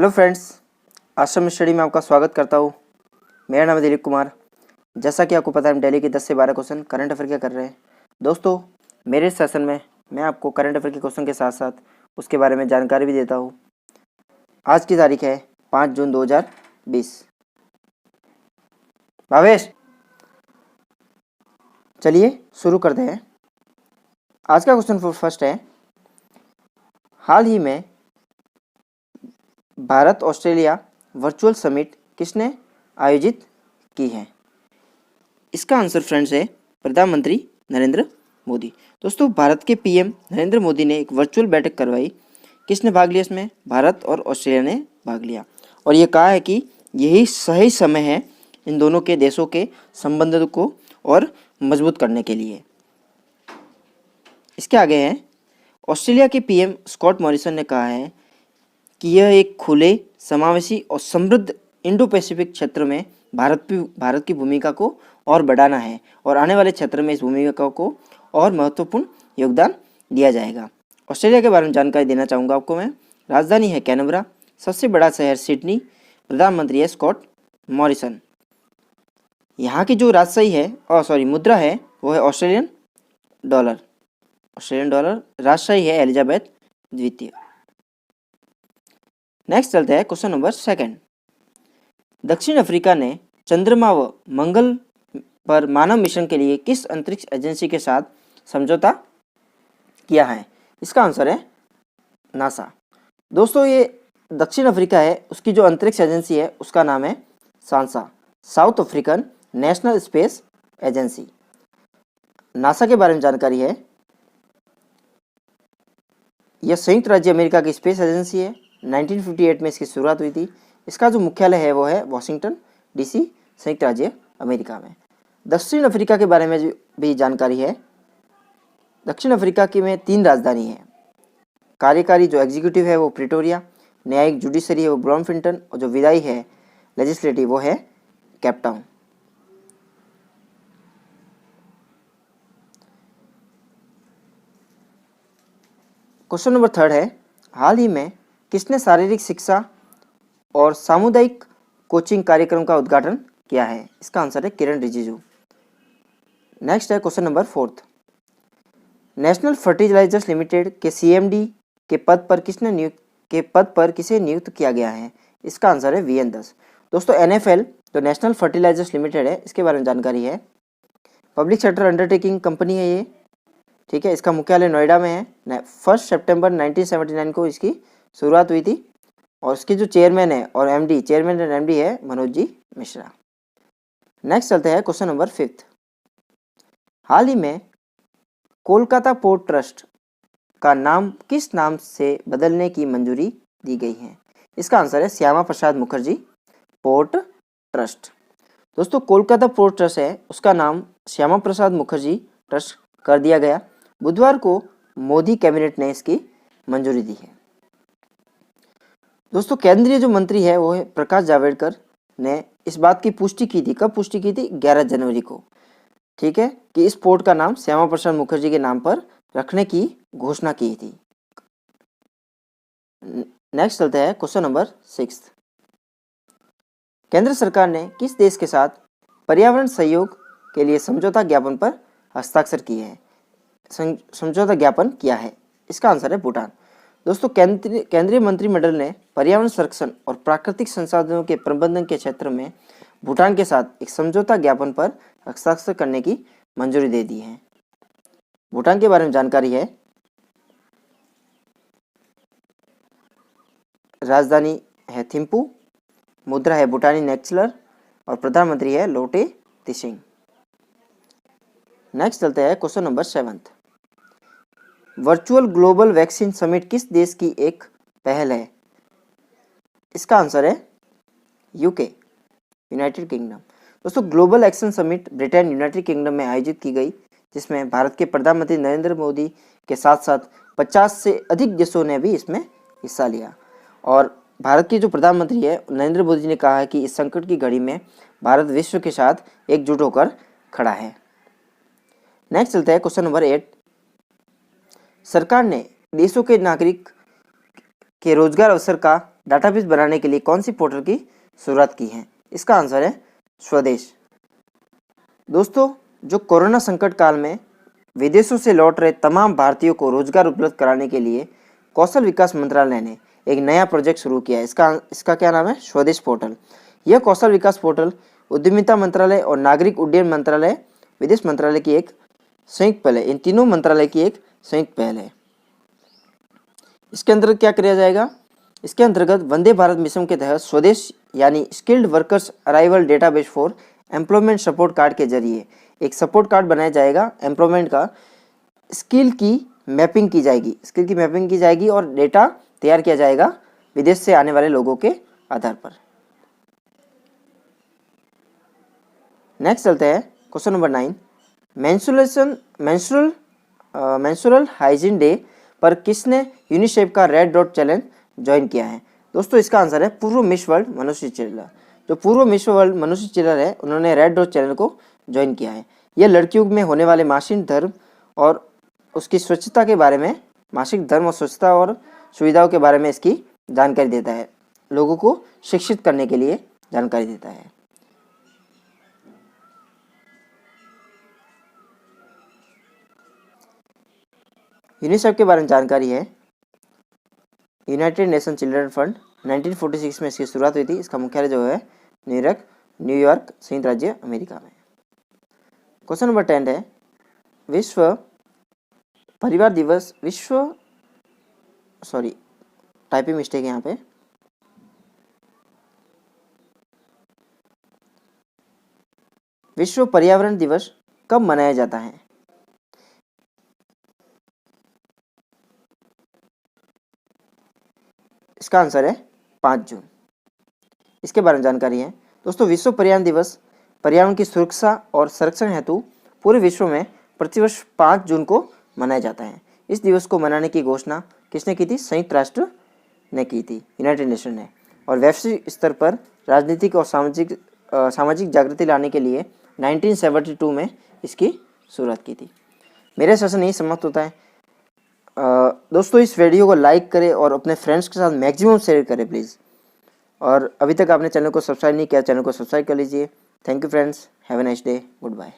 Hello friends, आश्रम study में आपका स्वागत करता हूँ। मेरा नाम है दिलीप कुमार। जैसा कि आपको पता है, हम डेली के 10 से 12 क्वेश्चन करंट अफेयर के कर रहे हैं। दोस्तों, मेरे सेशन में मैं आपको करंट अफेयर के क्वेश्चन के साथ साथ उसके बारे में जानकारी भी देता हूँ। आज की तारीख है 5 जून 2020। भावेश, चलिए शुरू करते हैं। आज का क्वेश्चन फर्स्ट है, हाल ही में भारत ऑस्ट्रेलिया वर्चुअल समिट किसने आयोजित की है? इसका आंसर फ्रेंड्स है प्रधानमंत्री नरेंद्र मोदी। दोस्तों, भारत के पीएम नरेंद्र मोदी ने एक वर्चुअल बैठक करवाई। किसने भाग लिया इसमें? भारत और ऑस्ट्रेलिया ने भाग लिया और ये कहा है कि यही सही समय है इन दोनों के देशों के संबंधों को और मजबूत करने के लिए। इसके आगे है, ऑस्ट्रेलिया के पीएम स्कॉट मॉरिसन ने कहा है कि यह एक खुले, समावेशी और समृद्ध इंडो पैसिफिक क्षेत्र में भारत की भूमिका को और बढ़ाना है और आने वाले क्षेत्र में इस भूमिका को और महत्वपूर्ण योगदान दिया जाएगा। ऑस्ट्रेलिया के बारे में जानकारी देना चाहूँगा आपको मैं। राजधानी है कैनबरा, सबसे बड़ा शहर सिडनी, प्रधानमंत्री है स्कॉट मॉरिसन। यहाँ की जो राजशाही है मुद्रा है वो है ऑस्ट्रेलियन डॉलर। राजशाही है एलिजाबेथ द्वितीय। नेक्स्ट चलते हैं क्वेश्चन नंबर 2। दक्षिण अफ्रीका ने चंद्रमा व मंगल पर मानव मिशन के लिए किस अंतरिक्ष एजेंसी के साथ समझौता किया है? इसका आंसर है नासा। दोस्तों, ये दक्षिण अफ्रीका है, उसकी जो अंतरिक्ष एजेंसी है उसका नाम है SANSA, South African National Space Agency. NASA के बारे में जानकारी है, यह संयुक्त राज्य अमेरिका की स्पेस एजेंसी है। 1958 में इसकी शुरुआत हुई थी। इसका जो मुख्यालय है वो है वॉशिंगटन डीसी, संयुक्त राज्य अमेरिका में। दक्षिण अफ्रीका के बारे में भी जानकारी है। दक्षिण अफ्रीका की में 3 राजधानी है। कार्यकारी जो एग्जीक्यूटिव है वो प्रिटोरिया, न्यायिक जुडिशरी है वो ब्रॉमफिल्टन और जो विधायी है लेजिस्लेटिव वो है केपटाउन। क्वेश्चन नंबर 3 है, हाल ही में किसने शारीरिक शिक्षा और सामुदायिक कोचिंग कार्यक्रम का उद्घाटन किया है? इसका आंसर है किरण रिजिजू। नेक्स्ट है question number 4। National Fertilizers Limited के सीएमडी के पद पर किसे नियुक्त किया गया है? इसका आंसर है वीएन दास। दोस्तों, एनएफएल जो नेशनल फर्टिलाइजर्स लिमिटेड है, इसके बारे में जानकारी है। पब्लिक सेक्टर अंडरटेकिंग कंपनी है ये, ठीक है। इसका मुख्यालय नोएडा में है। 1 सितंबर 1979 को इसकी शुरुआत हुई थी और इसके जो चेयरमैन एंड एमडी है मनोज जी मिश्रा। नेक्स्ट चलते हैं क्वेश्चन नंबर 5। हाल ही में कोलकाता पोर्ट ट्रस्ट का नाम किस नाम से बदलने की मंजूरी दी गई है? इसका आंसर है श्यामा प्रसाद मुखर्जी पोर्ट ट्रस्ट। दोस्तों, कोलकाता पोर्ट ट्रस्ट है, उसका नाम श्यामा प्रसाद मुखर्जी ट्रस्ट कर दिया गया। बुधवार को मोदी कैबिनेट ने इसकी मंजूरी दी है। दोस्तों, केंद्रीय जो मंत्री है वो है प्रकाश जावड़ेकर ने इस बात की पुष्टि की थी। कब पुष्टि की थी? 11 जनवरी को, ठीक है, कि इस पोर्ट का नाम श्यामा प्रसाद मुखर्जी के नाम पर रखने की घोषणा की थी। नेक्स्ट चलते हैं क्वेश्चन नंबर 6। केंद्र सरकार ने किस देश के साथ पर्यावरण सहयोग के लिए समझौता ज्ञापन पर हस्ताक्षर किए हैं? समझौता ज्ञापन किया है? इसका आंसर है भूटान। दोस्तों, केंद्रीय मंत्रिमंडल ने पर्यावरण संरक्षण और प्राकृतिक संसाधनों के प्रबंधन के क्षेत्र में भूटान के साथ एक समझौता ज्ञापन पर हस्ताक्षर करने की मंजूरी दे दी है। भूटान के बारे में जानकारी है, राजधानी है थिम्पू, मुद्रा है भूटानी नेक्सलर और प्रधानमंत्री है लोटे त्शेरिंग। नेक्स्ट चलते हैं question number 7। Virtual global vaccine summit किस देश की एक पहल है? इसका आंसर है यूके, यूनाइटेड किंगडम। दोस्तों, global action summit Britain United kingdom में आयोजित की गई, जिसमें भारत के प्रधानमंत्री नरेंद्र मोदी के साथ साथ 50 से अधिक देशों ने भी इसमें हिस्सा लिया। और भारत के जो प्रधानमंत्री है नरेंद्र मोदी ने कहा है कि इस संकट की घड़ी में भारत विश्व के साथ एकजुट होकर खड़ा है। नेक्स्ट चलते हैं क्वेश्चन नंबर 8। सरकार ने देशों के नागरिक के रोजगार अवसर का डाटाबेस बनाने के लिए कौन सी पोर्टल की शुरुआत की है? इसका आंसर है स्वदेश। दोस्तों, जो कोरोना संकट काल में विदेशों से लौट रहे तमाम भारतीयों को रोजगार उपलब्ध कराने के लिए कौशल विकास मंत्रालय ने एक नया प्रोजेक्ट शुरू किया है। इसका क्या नाम है? स्वदेश पोर्टल। यह कौशल विकास पोर्टल उद्यमिता मंत्रालय और नागरिक उड्डयन मंत्रालय, विदेश मंत्रालय की एक संयुक्त पहल है। इन तीनों मंत्रालय की एक संयुक्त पहल है। इसके अंतर्गत क्या किया जाएगा? इसके अंतर्गत वंदे भारत मिशन के तहत स्वदेश यानी skilled workers arrival database for employment support card के जरिए एक सपोर्ट कार्ड बनाया जाएगा। एम्प्लॉयमेंट का स्किल की मैपिंग की जाएगी और डेटा तैयार किया जाएगा विदेश से आने वाले लोगों के आधार पर। नेक्स्ट चलते हैं question number 9। Menstrual hygiene day पर किसने यूनिसेफ का रेड डॉट चैलेंज ज्वाइन किया है? दोस्तों, इसका आंसर है पूर्व मिस वर्ल्ड मनुष्य चिल्लर। जो पूर्व मिस वर्ल्ड मनुष्य चिल्लर है, उन्होंने रेड डॉट चैलेंज को ज्वाइन किया है। यह लड़कियों में होने वाले मासिक धर्म और उसकी स्वच्छता के बारे में, मासिक धर्म और स्वच्छता और सुविधाओं के बारे में इसकी जानकारी देता है, लोगों को शिक्षित करने के लिए जानकारी देता है। यूनिसेफ के बारे में जानकारी है। यूनाइटेड नेशन चिल्ड्रन फंड 1946 में इसकी शुरुआत हुई थी। इसका मुख्यालय जो है न्यूयॉर्क संयुक्त राज्य अमेरिका में। क्वेश्चन नंबर 10 है विश्व परिवार दिवस टाइपिंग मिस्टेक है यहाँ पे। विश्व पर्यावरण दिवस कब मनाया जाता है? इसका आंसर है 5 जून। इसके बारे में जानकारी है। दोस्तों, विश्व पर्यावरण दिवस पर्यावरण की सुरक्षा और संरक्षण हेतु पूरे विश्व में प्रतिवर्ष 5 जून को मनाया जाता है। इस दिवस को मनाने की घोषणा किसने की थी? संयुक्त राष्ट्र ने की थी, यूनाइटेड नेशन ने। और वैश्विक स्तर पर राजनीतिक और सामाजिक जागृति लाने के लिए 1972 में इसकी शुरुआत की थी। मेरा सेशन यही समाप्त होता है। दोस्तों, इस वीडियो को लाइक करें और अपने फ्रेंड्स के साथ मैक्सिमम शेयर करें प्लीज़। और अभी तक आपने चैनल को सब्सक्राइब नहीं किया, चैनल को सब्सक्राइब कर लीजिए। Thank you friends, have a nice day, good bye.